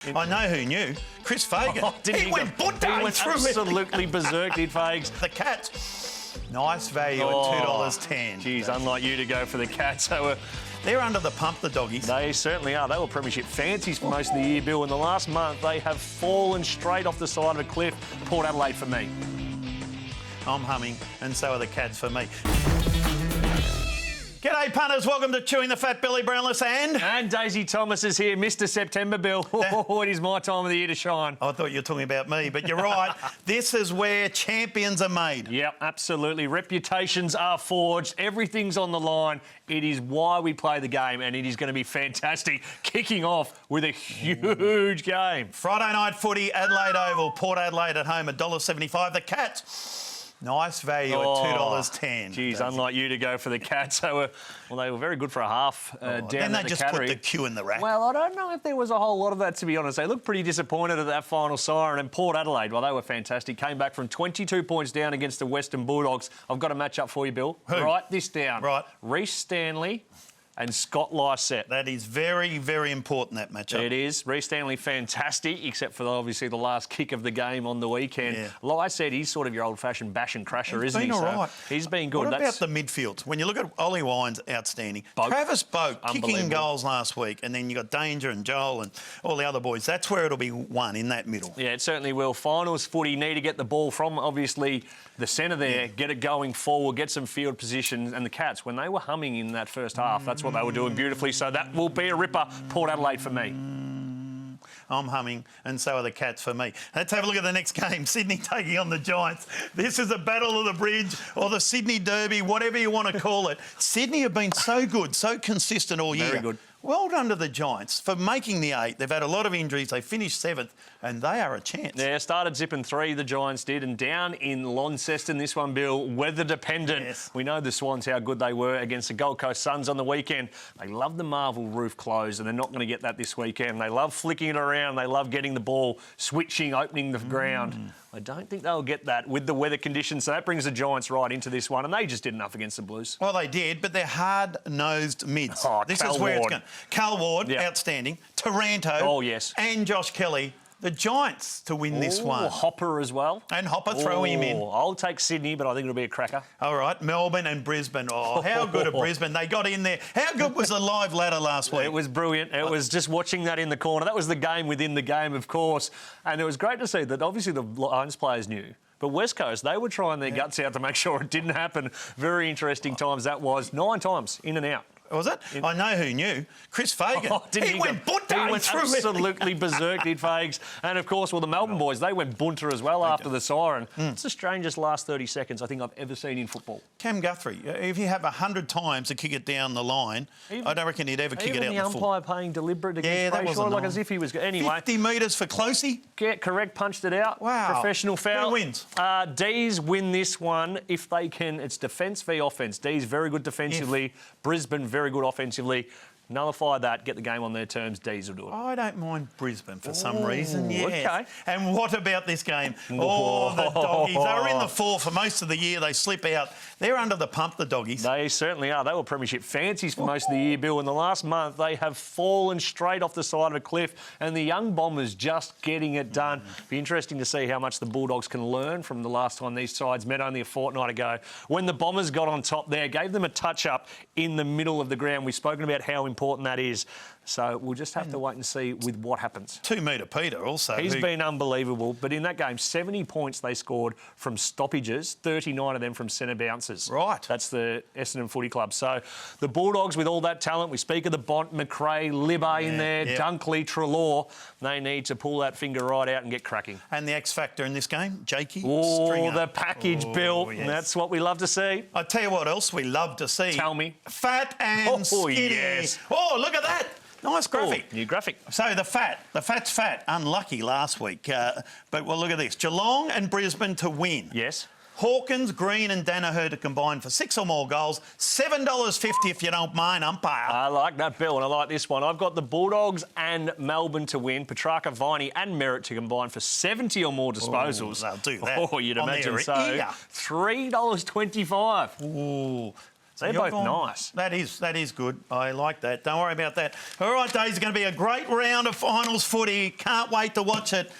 I know who knew. Chris Fagan. Oh, he went absolutely berserk, did Fags. The Cats. Nice value at $2.10. Geez, unlike you to go for the Cats. They're under the pump, the doggies. They certainly are. They were premiership fancies for most of the year, Bill. In the last month, they have fallen straight off the side of a cliff. Port Adelaide for me. I'm humming, and so are the Cats for me. G'day, punters. Welcome to Chewing the Fat. Billy Brownless and Daisy Thomas is here. Mr. September, Bill. It is my time of the year to shine. I thought you were talking about me, but you're right. This is where champions are made. Yep, absolutely. Reputations are forged. Everything's on the line. It is why we play the game, and it is going to be fantastic. Kicking off with a huge game. Friday night footy, Adelaide Oval. Port Adelaide at home, $1.75. The Cats. Nice value at $2.10. Geez, unlike you to go for the Cats. They were very good for a half down then they the just Cattery. put the Q in the rack. Well, I don't know if there was a whole lot of that, to be honest. They looked pretty disappointed at that final siren. And Port Adelaide, well, they were fantastic. Came back from 22 points down against the Western Bulldogs. I've got a match up for you, Bill. Who? Write this down. Right. Reece Stanley and Scott Lysette. That is very, very important, that matchup. It is. Reece Stanley, fantastic, except for obviously the last kick of the game on the weekend. Yeah. Lysette, he's sort of your old-fashioned bash and crusher, isn't he? He's been all right. So he's been good. What about the midfield? When you look at Ollie Wines, outstanding. Travis Boak, kicking goals last week, and then you got Danger and Joel and all the other boys. That's where it'll be won, in that middle. Yeah, it certainly will. Finals footy, need to get the ball from, obviously, the centre there, get it going forward, get some field position. And the Cats, when they were humming in that first half, that's what they were doing beautifully. So that will be a ripper. Port Adelaide for me. I'm humming, and so are the Cats for me. Let's have a look at the next game. Sydney taking on the Giants. This is a battle of the bridge, or the Sydney Derby, whatever you want to call it. Sydney have been so good, so consistent all year. Very good. Well done to the Giants for making the 8. They've had a lot of injuries. They finished 7th, and they are a chance. Yeah, started zipping 3, the Giants did, and down in Launceston, this one, Bill, weather dependent. Yes. We know the Swans, how good they were against the Gold Coast Suns on the weekend. They love the Marvel roof closed, and they're not going to get that this weekend. They love flicking it around. They love getting the ball, switching, opening the ground. I don't think they'll get that with the weather conditions, so that brings the Giants right into this one, and they just did enough against the Blues. Well, they did, but they're hard-nosed mids. This Cal is where Ward. it's going. Cal Ward, outstanding. Taranto, and Josh Kelly. The Giants to win this one. Hopper as well. And Hopper, throw him in. I'll take Sydney, but I think it'll be a cracker. All right, Melbourne and Brisbane. Oh, how good are Brisbane? They got in there. How good was the live ladder last week? It was brilliant. It was just watching that in the corner. That was the game within the game, of course. And it was great to see that obviously the Lions players knew. But West Coast, they were trying their guts out to make sure it didn't happen. Very interesting times that was. 9 times, in and out. Was it? I know who knew. Chris Fagan. He went absolutely berserk, did Fags. And, of course, well, the Melbourne boys, they went bunter as well after the siren. It's the strangest last 30 seconds I think I've ever seen in football. Cam Guthrie, if you have 100 times to kick it down the line, I don't reckon he'd ever kick it out the full. the umpire paying deliberate against Brayshaw, like as if he was... Anyway. 50 metres for Closey. Get correct, punched it out. Wow. Professional foul. Who wins? D's win this one if they can. It's defence v offence. D's very good defensively. Brisbane very good offensively. Nullify that, get the game on their terms, D's will do it. I don't mind Brisbane for some reason, yes. Okay. And what about this game? Oh, the Doggies. They were in the 4 for most of the year. They slip out. They're under the pump, the Doggies. They certainly are. They were premiership fancies for most of the year, Bill. In the last month, they have fallen straight off the side of a cliff, and the young Bombers just getting it done. Be interesting to see how much the Bulldogs can learn from the last time these sides met only a fortnight ago. When the Bombers got on top there, gave them a touch-up in the middle of the ground. We've spoken about how important that is. So we'll just have to wait and see with what happens. 2 metre Peter also. He's been unbelievable. But in that game, 70 points they scored from stoppages, 39 of them from centre bounces. Right. That's the Essendon Footy Club. So the Bulldogs, with all that talent, we speak of the Bont, McRae, Libba in there, Dunkley, Treloar, they need to pull that finger right out and get cracking. And the X factor in this game, Jakey. Oh, the package, Bill. Yes. That's what we love to see. I tell you what else we love to see. Tell me. Fat and skinny. Yes. Oh, look at that. Nice graphic. New graphic. So the fat's fat. Unlucky last week. But well, look at this. Geelong and Brisbane to win. Yes. Hawkins, Green and Danaher to combine for 6 or more goals. $7.50 if you don't mind, umpire. I like that, Bill, and I like this one. I've got the Bulldogs and Melbourne to win. Petrarca, Viney and Merritt to combine for 70 or more disposals. They'll do that. Oh, you'd imagine so. $3.25. Ooh. They're both nice. That is good. I like that. Don't worry about that. All right, Dave's going to be a great round of finals footy. Can't wait to watch it.